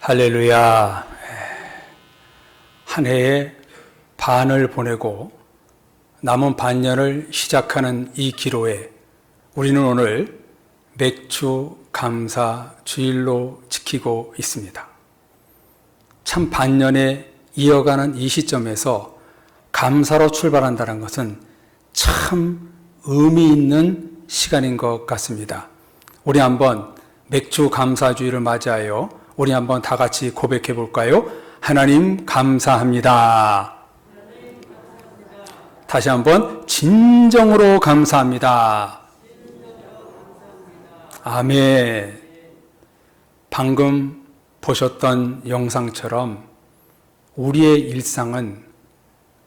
할렐루야. 한 해의 반을 보내고 남은 반년을 시작하는 이 기로에 우리는 오늘 맥주 감사 주일로 지키고 있습니다. 참 반년에 이어가는 이 시점에서 감사로 출발한다는 것은 참 의미 있는 시간인 것 같습니다. 우리 한번 맥주 감사 주일을 맞이하여 우리 한번 다 같이 고백해 볼까요? 하나님 감사합니다. 다시 한번 진정으로 감사합니다. 아멘. 방금 보셨던 영상처럼 우리의 일상은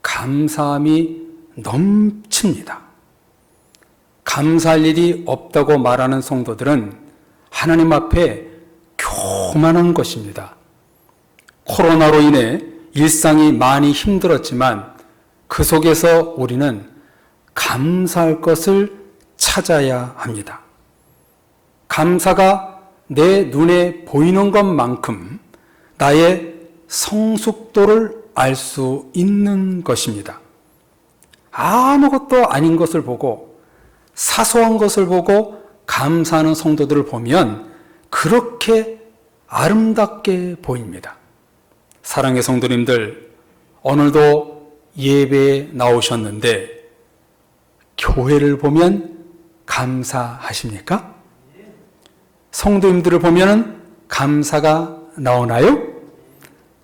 감사함이 넘칩니다. 감사할 일이 없다고 말하는 성도들은 하나님 앞에 교만한 것입니다. 코로나로 인해 일상이 많이 힘들었지만 그 속에서 우리는 감사할 것을 찾아야 합니다. 감사가 내 눈에 보이는 것만큼 나의 성숙도를 알 수 있는 것입니다. 아무것도 아닌 것을 보고 사소한 것을 보고 감사하는 성도들을 보면 그렇게 아름답게 보입니다. 사랑의 성도님들, 오늘도 예배에 나오셨는데 교회를 보면 감사하십니까? 성도님들을 보면 감사가 나오나요?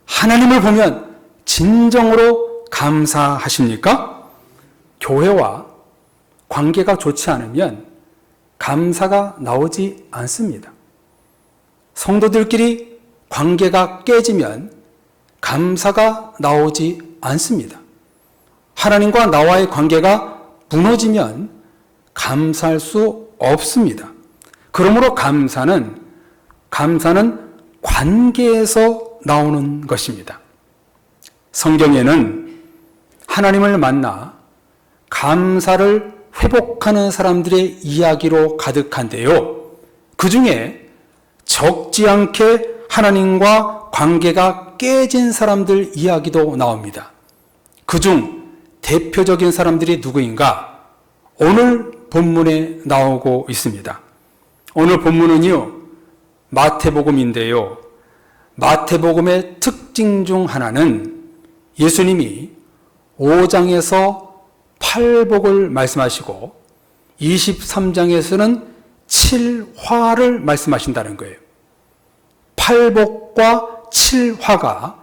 하나님을 보면 진정으로 감사하십니까? 교회와 관계가 좋지 않으면 감사가 나오지 않습니다. 성도들끼리 관계가 깨지면 감사가 나오지 않습니다. 하나님과 나와의 관계가 무너지면 감사할 수 없습니다. 그러므로 감사는 관계에서 나오는 것입니다. 성경에는 하나님을 만나 감사를 회복하는 사람들의 이야기로 가득한데요. 그 중에 적지 않게 하나님과 관계가 깨진 사람들 이야기도 나옵니다. 그중 대표적인 사람들이 누구인가? 오늘 본문에 나오고 있습니다. 오늘 본문은요, 마태복음인데요. 마태복음의 특징 중 하나는 예수님이 5장에서 8복을 말씀하시고 23장에서는 7화를 말씀하신다는 거예요. 8복과 7화가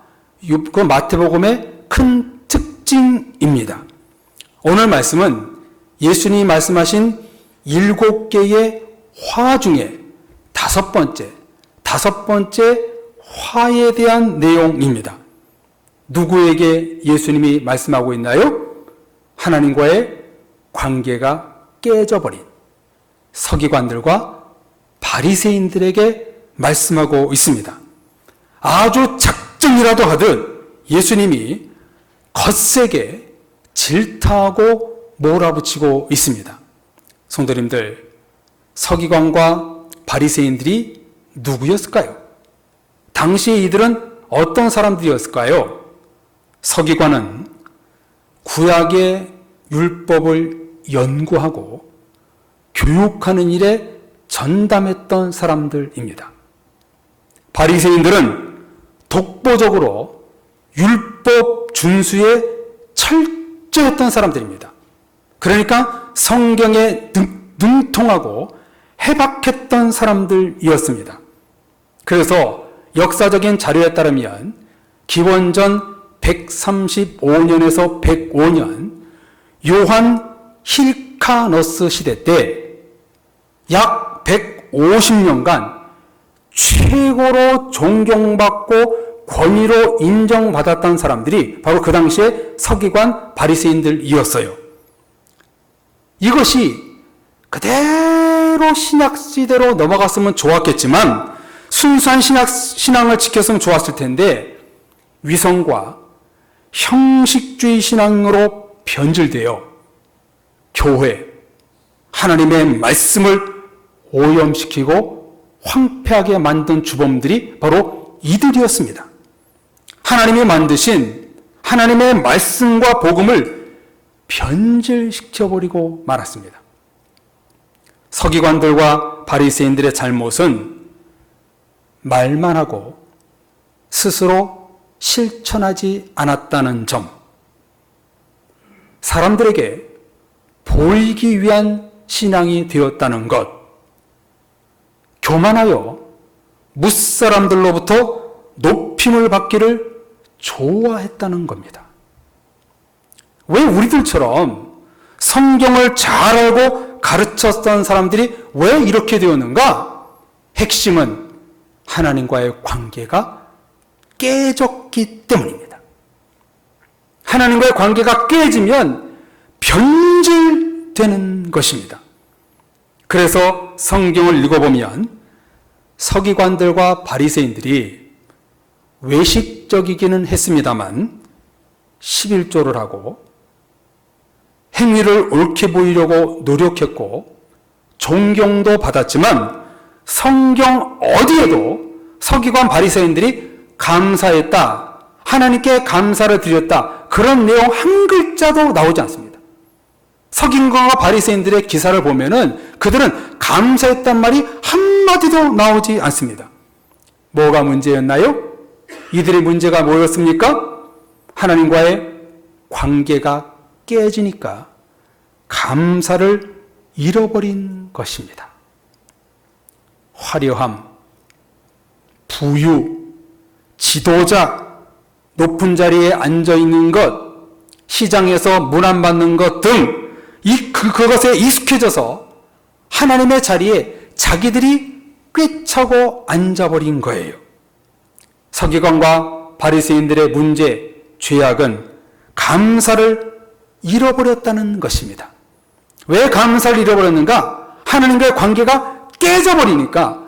그 마태복음의 큰 특징입니다. 오늘 말씀은 예수님이 말씀하신 7개의 화 중에 다섯 번째 화에 대한 내용입니다. 누구에게 예수님이 말씀하고 있나요? 하나님과의 관계가 깨져버린 서기관들과 바리새인들에게 말씀하고 있습니다. 아주 작정이라도 하듯 예수님이 거세게 질타하고 몰아붙이고 있습니다. 성도님들, 서기관과 바리새인들이 누구였을까요? 당시 이들은 어떤 사람들이었을까요? 서기관은 구약의 율법을 연구하고 교육하는 일에 전담했던 사람들입니다. 바리새인들은 독보적으로 율법 준수에 철저했던 사람들입니다. 그러니까 성경에 능통하고 해박했던 사람들이었습니다. 그래서 역사적인 자료에 따르면 기원전 135년에서 105년 요한 힐카너스 시대 때 약 150년간 최고로 존경받고 권위로 인정받았던 사람들이 바로 그 당시에 서기관 바리새인들이었어요. 이것이 그대로 신약시대로 넘어갔으면 좋았겠지만 순수한 신앙을 지켰으면 좋았을 텐데 위선과 형식주의 신앙으로 변질되어 교회, 하나님의 말씀을 오염시키고 황폐하게 만든 주범들이 바로 이들이었습니다. 하나님이 만드신 하나님의 말씀과 복음을 변질시켜버리고 말았습니다. 서기관들과 바리새인들의 잘못은 말만 하고 스스로 실천하지 않았다는 점, 사람들에게 보이기 위한 신앙이 되었다는 것, 교만하여 무사람들로부터 높임을 받기를 좋아했다는 겁니다. 왜 우리들처럼 성경을 잘 알고 가르쳤던 사람들이 왜 이렇게 되었는가? 핵심은 하나님과의 관계가 깨졌기 때문입니다. 하나님과의 관계가 깨지면 변질되는 것입니다. 그래서 성경을 읽어보면 서기관들과 바리새인들이 외식적이기는 했습니다만 11조를 하고 행위를 옳게 보이려고 노력했고 존경도 받았지만 성경 어디에도 서기관 바리새인들이 감사했다, 하나님께 감사를 드렸다, 그런 내용 한 글자도 나오지 않습니다. 서기관과 바리새인들의 기사를 보면은 그들은 감사했단 말이 한마디도 나오지 않습니다. 뭐가 문제였나요? 이들의 문제가 뭐였습니까? 하나님과의 관계가 깨지니까 감사를 잃어버린 것입니다. 화려함, 부유, 지도자, 높은 자리에 앉아있는 것, 시장에서 문안받는 것 등 그것에 익숙해져서 하나님의 자리에 자기들이 꿰차고 앉아버린 거예요. 서기관과 바리새인들의 문제, 죄악은 감사를 잃어버렸다는 것입니다. 왜 감사를 잃어버렸는가? 하나님과의 관계가 깨져버리니까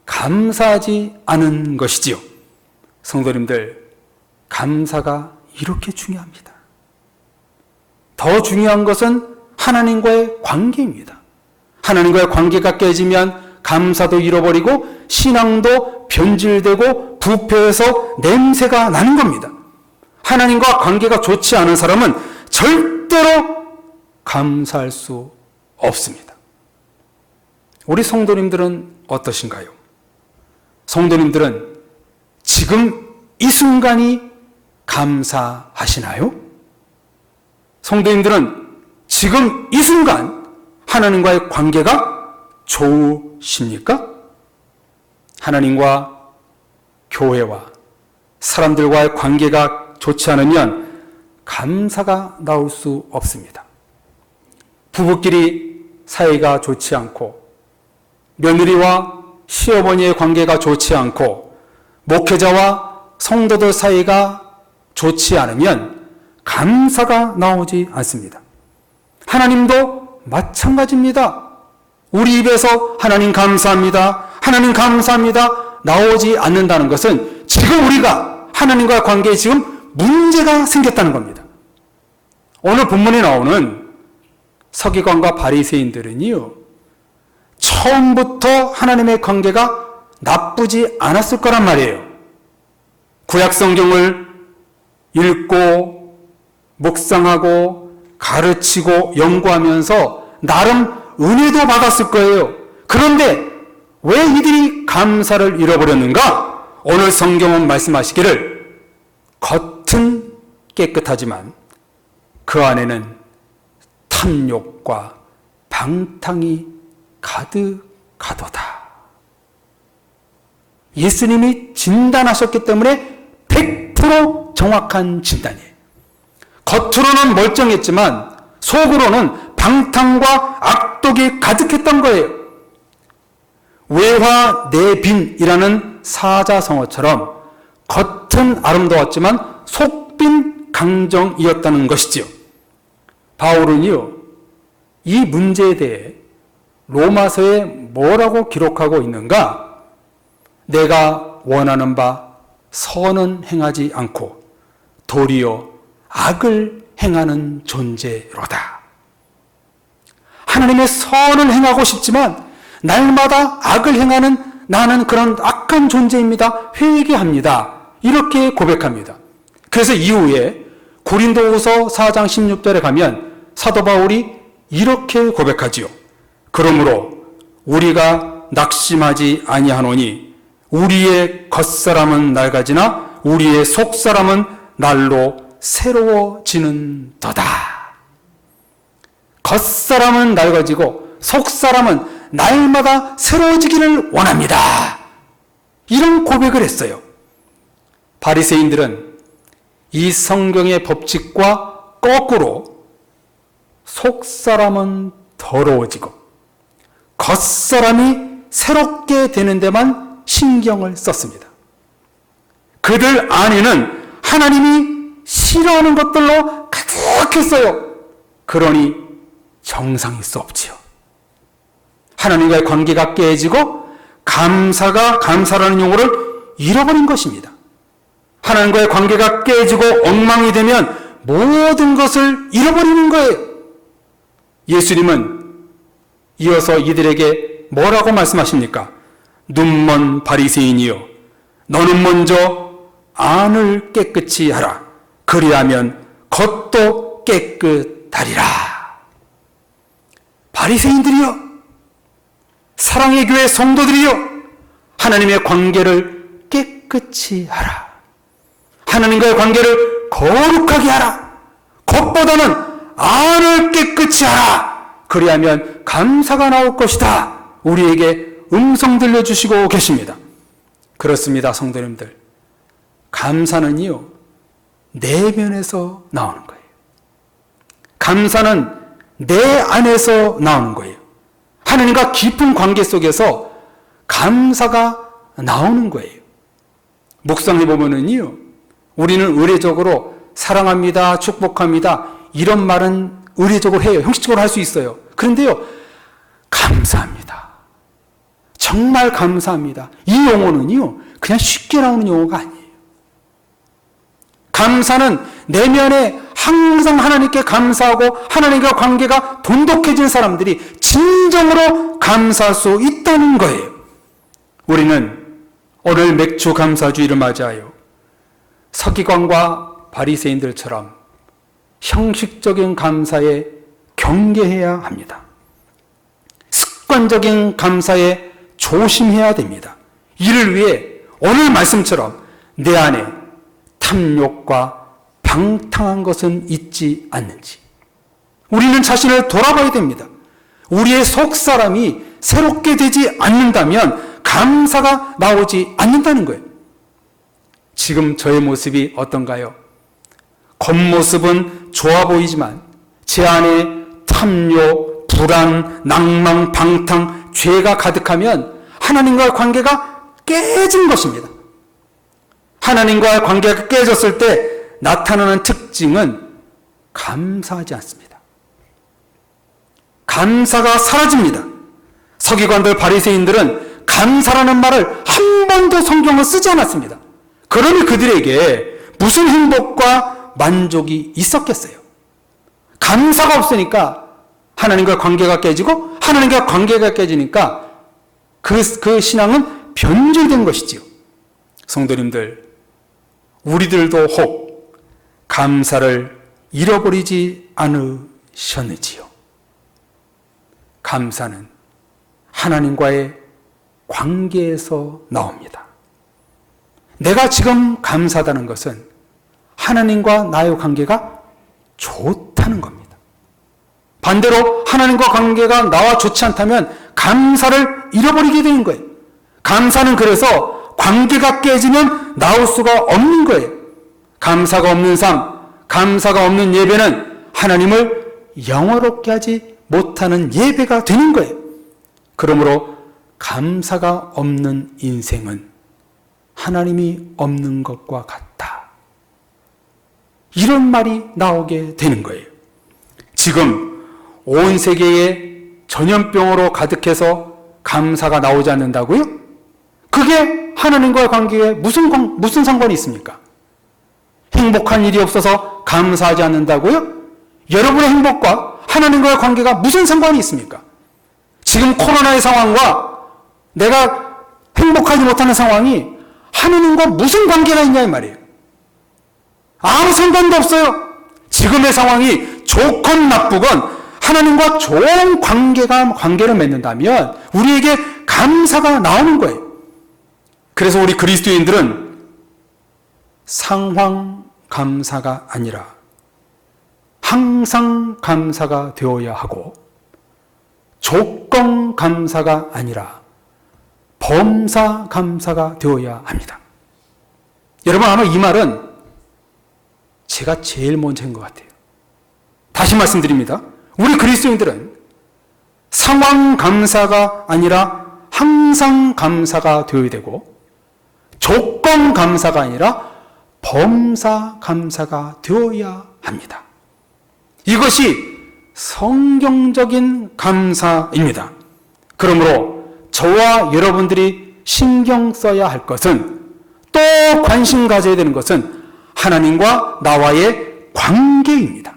감사하지 않은 것이지요. 성도님들, 감사가 이렇게 중요합니다. 더 중요한 것은 하나님과의 관계입니다. 하나님과의 관계가 깨지면 감사도 잃어버리고 신앙도 변질되고 부패해서 냄새가 나는 겁니다. 하나님과 관계가 좋지 않은 사람은 절대로 감사할 수 없습니다. 우리 성도님들은 어떠신가요? 성도님들은 지금 이 순간이 감사하시나요? 성도님들은 지금 이 순간 하나님과의 관계가 좋으십니까? 하나님과 교회와 사람들과의 관계가 좋지 않으면 감사가 나올 수 없습니다. 부부끼리 사이가 좋지 않고 며느리와 시어머니의 관계가 좋지 않고 목회자와 성도들 사이가 좋지 않으면 감사가 나오지 않습니다. 하나님도 마찬가지입니다. 우리 입에서 하나님 감사합니다, 하나님 감사합니다 나오지 않는다는 것은 지금 우리가 하나님과 관계에 지금 문제가 생겼다는 겁니다. 오늘 본문에 나오는 서기관과 바리새인들은요, 처음부터 하나님의 관계가 나쁘지 않았을 거란 말이에요. 구약 성경을 읽고 묵상하고 가르치고 연구하면서 나름 은혜도 받았을 거예요. 그런데 왜 이들이 감사를 잃어버렸는가? 오늘 성경은 말씀하시기를 겉은 깨끗하지만 그 안에는 탐욕과 방탕이 가득하도다. 예수님이 진단하셨기 때문에 100% 정확한 진단이에요. 겉으로는 멀쩡했지만 속으로는 방탕과 악독이 가득했던 거예요. 외화내빈이라는 사자성어처럼 겉은 아름다웠지만 속빈 강정이었다는 것이지요. 바울은요, 이 문제에 대해 로마서에 뭐라고 기록하고 있는가? 내가 원하는 바 선은 행하지 않고 도리어 악을 행하는 존재로다. 하나님의 선을 행하고 싶지만 날마다 악을 행하는 나는 그런 악한 존재입니다. 회개합니다. 이렇게 고백합니다. 그래서 이후에 고린도후서 4장 16절에 가면 사도 바울이 이렇게 고백하지요. 그러므로 우리가 낙심하지 아니하노니 우리의 겉사람은 낡아지나 우리의 속사람은 날로 새로워지는도다. 겉사람은 낡아지고 속사람은 날마다 새로워지기를 원합니다. 이런 고백을 했어요. 바리새인들은 이 성경의 법칙과 거꾸로 속사람은 더러워지고 겉사람이 새롭게 되는 데만 신경을 썼습니다. 그들 안에는 하나님이 싫어하는 것들로 가득했어요. 그러니 정상일 수 없지요. 하나님과의 관계가 깨지고 감사라는 용어를 잃어버린 것입니다. 하나님과의 관계가 깨지고 엉망이 되면 모든 것을 잃어버리는 거예요. 예수님은 이어서 이들에게 뭐라고 말씀하십니까? 눈먼 바리새인이여, 너는 먼저 안을 깨끗이 하라. 그리하면 겉도 깨끗하리라. 바리새인들이여, 사랑의 교회 성도들이여, 하나님의 관계를 깨끗이 하라. 하나님과의 관계를 거룩하게 하라. 겉보다는 안을 깨끗이 하라. 그리하면 감사가 나올 것이다. 우리에게 음성 들려주시고 계십니다. 그렇습니다, 성도님들. 감사는요, 내면에서 나오는 거예요. 감사는 내 안에서 나오는 거예요. 하나님과 깊은 관계 속에서 감사가 나오는 거예요. 묵상해 보면은요, 우리는 의례적으로 사랑합니다, 축복합니다, 이런 말은 의례적으로 해요. 형식적으로 할 수 있어요. 그런데요, 감사합니다, 정말 감사합니다, 이 용어는요 그냥 쉽게 나오는 용어가 아니에요. 감사는 내면에 항상 하나님께 감사하고 하나님과 관계가 돈독해진 사람들이 진정으로 감사할 수 있다는 거예요. 우리는 오늘 맥주 감사주의를 맞이하여 서기관과 바리새인들처럼 형식적인 감사에 경계해야 합니다. 습관적인 감사에 조심해야 됩니다. 이를 위해 오늘 말씀처럼 내 안에 탐욕과 방탕한 것은 있지 않는지 우리는 자신을 돌아봐야 됩니다. 우리의 속사람이 새롭게 되지 않는다면 감사가 나오지 않는다는 거예요. 지금 저의 모습이 어떤가요? 겉모습은 좋아 보이지만 제 안에 탐욕, 불안, 낭망, 방탕, 죄가 가득하면 하나님과의 관계가 깨진 것입니다. 하나님과의 관계가 깨졌을 때 나타나는 특징은 감사하지 않습니다. 감사가 사라집니다. 서기관들, 바리새인들은 감사라는 말을 한 번도 성경을 쓰지 않았습니다. 그러니 그들에게 무슨 행복과 만족이 있었겠어요? 감사가 없으니까 하나님과 관계가 깨지고 하나님과 관계가 깨지니까 그 신앙은 변질된 것이지요. 성도님들, 우리들도 혹 감사를 잃어버리지 않으셨는지요? 감사는 하나님과의 관계에서 나옵니다. 내가 지금 감사하다는 것은 하나님과 나의 관계가 좋다는 겁니다. 반대로 하나님과 관계가 나와 좋지 않다면 감사를 잃어버리게 되는 거예요. 감사는 그래서 관계가 깨지면 나올 수가 없는 거예요. 감사가 없는 삶, 감사가 없는 예배는 하나님을 영화롭게 하지 못하는 예배가 되는 거예요. 그러므로 감사가 없는 인생은 하나님이 없는 것과 같다. 이런 말이 나오게 되는 거예요. 지금 온 세계에 전염병으로 가득해서 감사가 나오지 않는다고요? 그게 하나님과의 관계에 무슨 상관이 있습니까? 행복한 일이 없어서 감사하지 않는다고요? 여러분의 행복과 하나님과의 관계가 무슨 상관이 있습니까? 지금 코로나의 상황과 내가 행복하지 못하는 상황이 하느님과 무슨 관계가 있냐 이 말이에요. 아무 상관도 없어요. 지금의 상황이 좋건 나쁘건 하나님과 좋은 관계를 맺는다면 우리에게 감사가 나오는 거예요. 그래서 우리 그리스도인들은 상황 감사가 아니라 항상 감사가 되어야 하고, 조건 감사가 아니라 범사 감사가 되어야 합니다. 여러분, 아마 이 말은 제가 제일 먼저인 것 같아요. 다시 말씀드립니다. 우리 그리스도인들은 상황 감사가 아니라 항상 감사가 되어야 되고, 조건 감사가 아니라 범사 감사가 되어야 합니다. 이것이 성경적인 감사입니다. 그러므로 저와 여러분들이 신경 써야 할 것은, 또 관심 가져야 되는 것은 하나님과 나와의 관계입니다.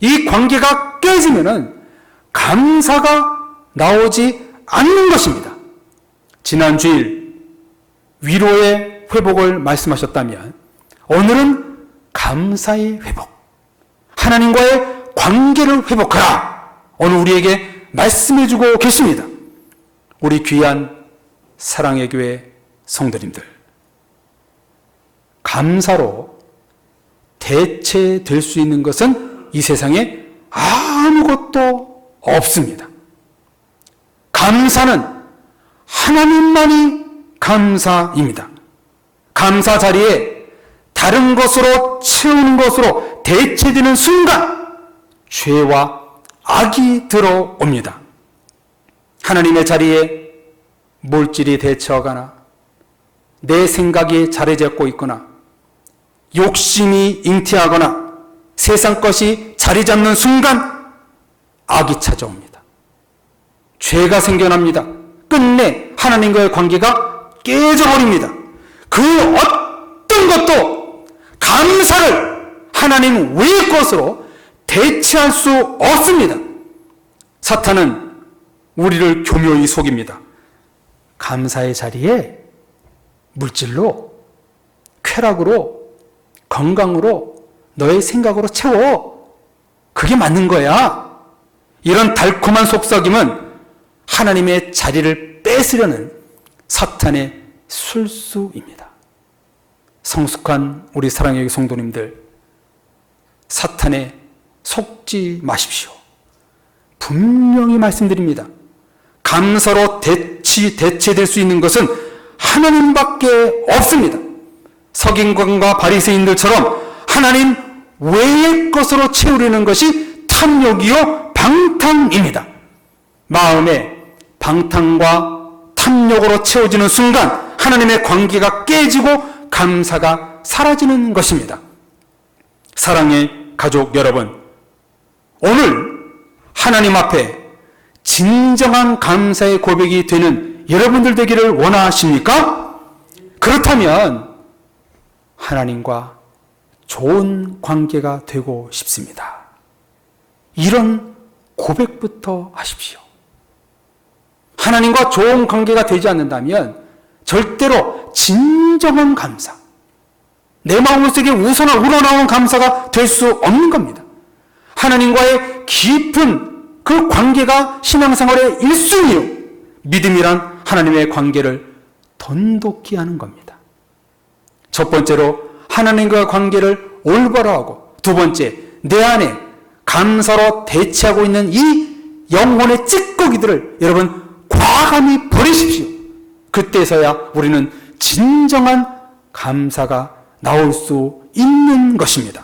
이 관계가 깨지면은 감사가 나오지 않는 것입니다. 지난 주일 위로의 회복을 말씀하셨다면 오늘은 감사의 회복, 하나님과의 관계를 회복하라, 오늘 우리에게 말씀해주고 계십니다. 우리 귀한 사랑의 교회 성도님들, 감사로 대체될 수 있는 것은 이 세상에 아무것도 없습니다. 감사는 하나님만이 감사입니다. 감사 자리에 다른 것으로 채우는 것으로 대체되는 순간 죄와 악이 들어옵니다. 하나님의 자리에 물질이 대처하거나 내 생각이 자리 잡고 있거나 욕심이 잉태하거나 세상 것이 자리 잡는 순간 악이 찾아옵니다. 죄가 생겨납니다. 끝내 하나님과의 관계가 깨져버립니다. 그 어떤 것도 감사를 하나님 외의 것으로 대체할 수 없습니다. 사탄은 우리를 교묘히 속입니다. 감사의 자리에 물질로, 쾌락으로, 건강으로, 너의 생각으로 채워. 그게 맞는 거야. 이런 달콤한 속삭임은 하나님의 자리를 뺏으려는 사탄의 술수입니다. 성숙한 우리 사랑의 성도님들, 사탄에 속지 마십시오. 분명히 말씀드립니다. 감사로 대체될 수 있는 것은 하나님밖에 없습니다. 서기관과 바리새인들처럼 하나님 외의 것으로 채우려는 것이 탐욕이요 방탕입니다. 마음에 방탕과 탐욕으로 채워지는 순간 하나님의 관계가 깨지고 감사가 사라지는 것입니다. 사랑의 가족 여러분, 오늘 하나님 앞에 진정한 감사의 고백이 되는 여러분들 되기를 원하십니까? 그렇다면 하나님과 좋은 관계가 되고 싶습니다. 이런 고백부터 하십시오. 하나님과 좋은 관계가 되지 않는다면 절대로 진정한 감사, 내 마음속에 우러나오는 감사가 될 수 없는 겁니다. 하나님과의 깊은 그 관계가 신앙생활의 1순위요. 믿음이란 하나님의 관계를 돈독히 하는 겁니다. 첫 번째로 하나님과의 관계를 올바로 하고, 두 번째, 내 안에 감사로 대체하고 있는 이 영혼의 찌꺼기들을 여러분 과감히 버리십시오. 그때서야 우리는 진정한 감사가 나올 수 있는 것입니다.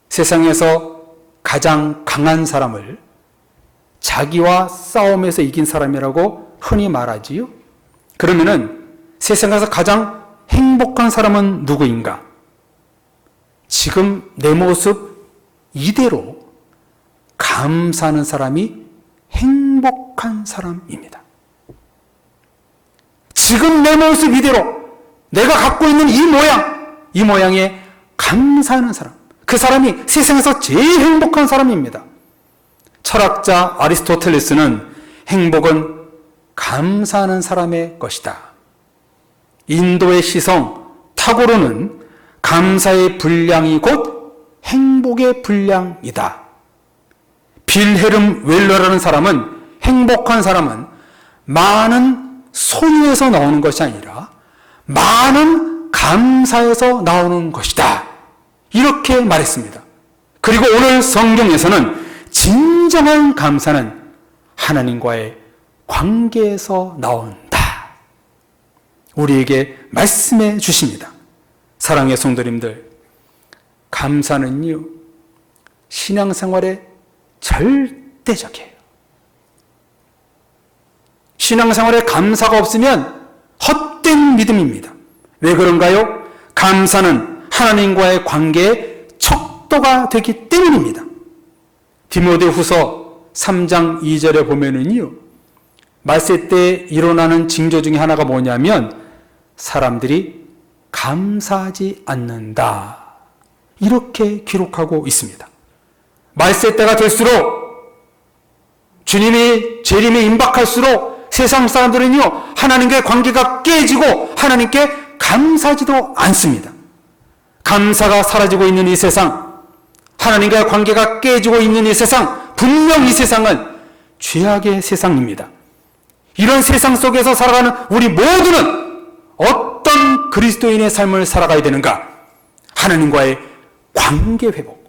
세상에서 가장 강한 사람을 자기와 싸움에서 이긴 사람이라고 흔히 말하지요. 그러면은 세상에서 가장 행복한 사람은 누구인가? 지금 내 모습 이대로 감사하는 사람이 행복한 사람입니다. 지금 내 모습 이대로 내가 갖고 있는 이 모양에 감사하는 사람, 그 사람이 세상에서 제일 행복한 사람입니다. 철학자 아리스토텔레스는 행복은 감사하는 사람의 것이다. 인도의 시성 타고르는 감사의 분량이 곧 행복의 분량이다. 빌헤름 웰러라는 사람은 행복한 사람은 많은 소유에서 나오는 것이 아니라 많은 감사에서 나오는 것이다. 이렇게 말했습니다. 그리고 오늘 성경에서는 진정한 감사는 하나님과의 관계에서 나온다. 우리에게 말씀해 주십니다. 사랑의 성도님들, 감사는요, 신앙생활에 절대적이에요. 신앙생활에 감사가 없으면 헛된 믿음입니다. 왜 그런가요? 감사는 하나님과의 관계의 척도가 되기 때문입니다. 디모데후서 3장 2절에 보면은요, 말세 때 일어나는 징조 중에 하나가 뭐냐면 사람들이 감사하지 않는다. 이렇게 기록하고 있습니다. 말세 때가 될수록 주님이 재림에 임박할수록 세상 사람들은요, 하나님과의 관계가 깨지고 하나님께 감사하지도 않습니다. 감사가 사라지고 있는 이 세상, 하나님과의 관계가 깨지고 있는 이 세상, 분명 이 세상은 죄악의 세상입니다. 이런 세상 속에서 살아가는 우리 모두는 어떤 그리스도인의 삶을 살아가야 되는가? 하나님과의 관계 회복,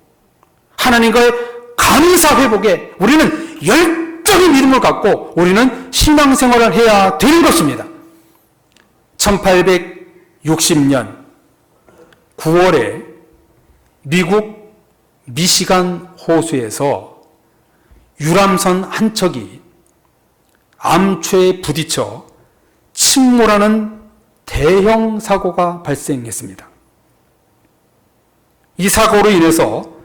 하나님과의 감사 회복에 우리는 열정의 믿음을 갖고 우리는 신앙생활을 해야 되는 것입니다. 1860년 9월에 미국 미시간 호수에서 유람선 한 척이 암초에 부딪혀 침몰하는 대형 사고가 발생했습니다. 이 사고로 인해서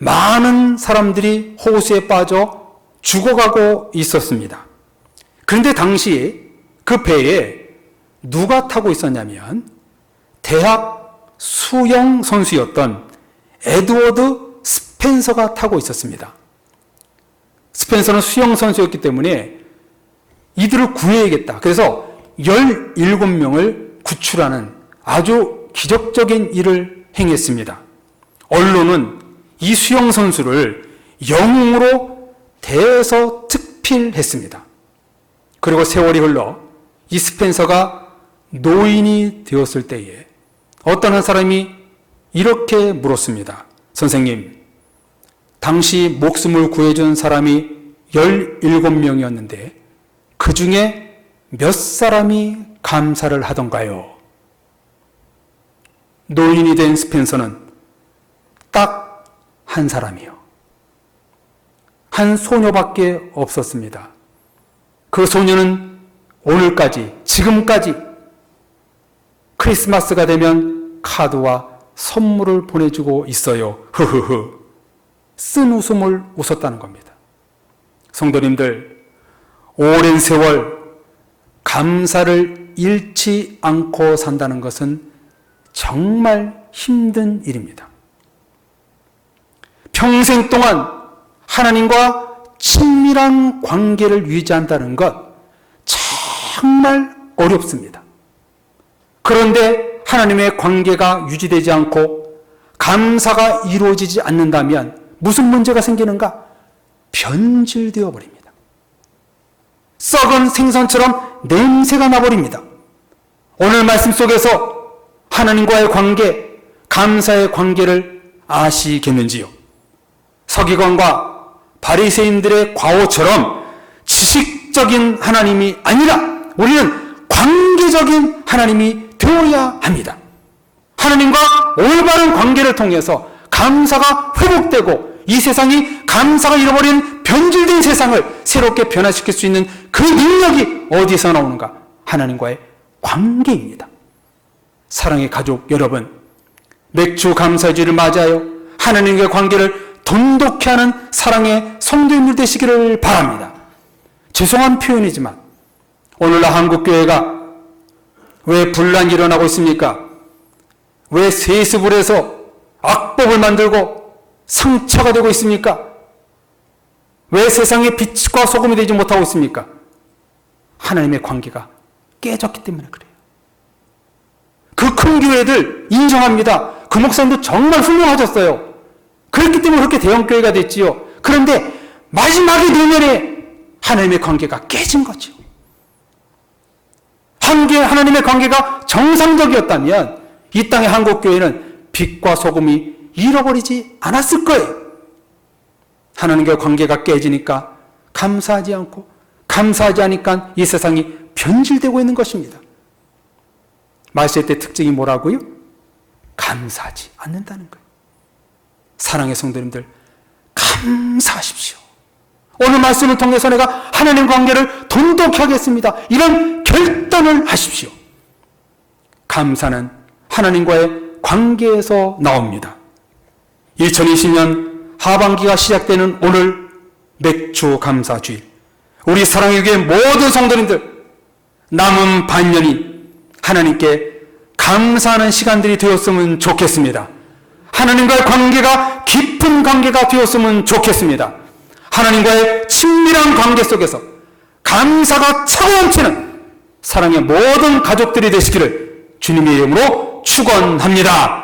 많은 사람들이 호수에 빠져 죽어가고 있었습니다. 그런데 당시 그 배에 누가 타고 있었냐면 대학 수영 선수였던 에드워드 스펜서가 타고 있었습니다. 스펜서는 수영 선수였기 때문에 이들을 구해야겠다. 그래서 17명을 구출하는 아주 기적적인 일을 행했습니다. 언론은 이 수영 선수를 영웅으로 대서 특필했습니다. 그리고 세월이 흘러 이 스펜서가 노인이 되었을 때에 어떤 한 사람이 이렇게 물었습니다. 선생님, 당시 목숨을 구해준 사람이 17명이었는데 그 중에 몇 사람이 감사를 하던가요? 노인이 된 스펜서는 딱 한 사람이요. 한 소녀밖에 없었습니다. 그 소녀는 오늘까지, 지금까지 크리스마스가 되면 카드와 선물을 보내주고 있어요. 흐흐흐. 쓴 웃음을 웃었다는 겁니다. 성도님들, 오랜 세월 감사를 잃지 않고 산다는 것은 정말 힘든 일입니다. 평생 동안 하나님과 친밀한 관계를 유지한다는 것 정말 어렵습니다. 그런데 하나님의 관계가 유지되지 않고 감사가 이루어지지 않는다면 무슨 문제가 생기는가? 변질되어 버립니다. 썩은 생선처럼 냄새가 나버립니다. 오늘 말씀 속에서 하나님과의 관계, 감사의 관계를 아시겠는지요? 서기관과 바리새인들의 과오처럼 지식적인 하나님이 아니라 우리는 관계적인 하나님이 되어야 합니다. 하나님과 올바른 관계를 통해서 감사가 회복되고 이 세상이 감사가 잃어버린 변질된 세상을 새롭게 변화시킬 수 있는 그 능력이 어디서 나오는가? 하나님과의 관계입니다. 사랑의 가족 여러분, 맥주 감사주의를 맞이하여 하나님과의 관계를 돈독히 하는 사랑의 성도님들 되시기를 바랍니다. 죄송한 표현이지만 오늘날 한국교회가 왜 분란이 일어나고 있습니까? 왜 세습을 해서 악법을 만들고 상처가 되고 있습니까? 왜 세상에 빛과 소금이 되지 못하고 있습니까? 하나님의 관계가 깨졌기 때문에 그래요. 그 큰 교회들 인정합니다. 그 목사님도 정말 훌륭하셨어요. 그렇기 때문에 그렇게 대형교회가 됐지요. 그런데 마지막에 내면에 하나님의 관계가 깨진 거죠. 하나님의 관계가 정상적이었다면 이 땅의 한국교회는 빛과 소금이 잃어버리지 않았을 거예요. 하나님과 관계가 깨지니까 감사하지 않고, 감사하지 않으니까 이 세상이 변질되고 있는 것입니다. 말세 때 특징이 뭐라고요? 감사하지 않는다는 거예요. 사랑의 성도님들, 감사하십시오. 오늘 말씀을 통해서 내가 하나님 관계를 돈독히 하겠습니다. 이런 결단을 하십시오. 감사는 하나님과의 관계에서 나옵니다. 2020년 하반기가 시작되는 오늘 맥주 감사주일, 우리 사랑의 교회 모든 성도님들 남은 반년이 하나님께 감사하는 시간들이 되었으면 좋겠습니다. 하나님과의 관계가 깊은 관계가 되었으면 좋겠습니다. 하나님과의 친밀한 관계 속에서 감사가 차고넘치는 사랑의 모든 가족들이 되시기를 주님의 이름으로 축원합니다.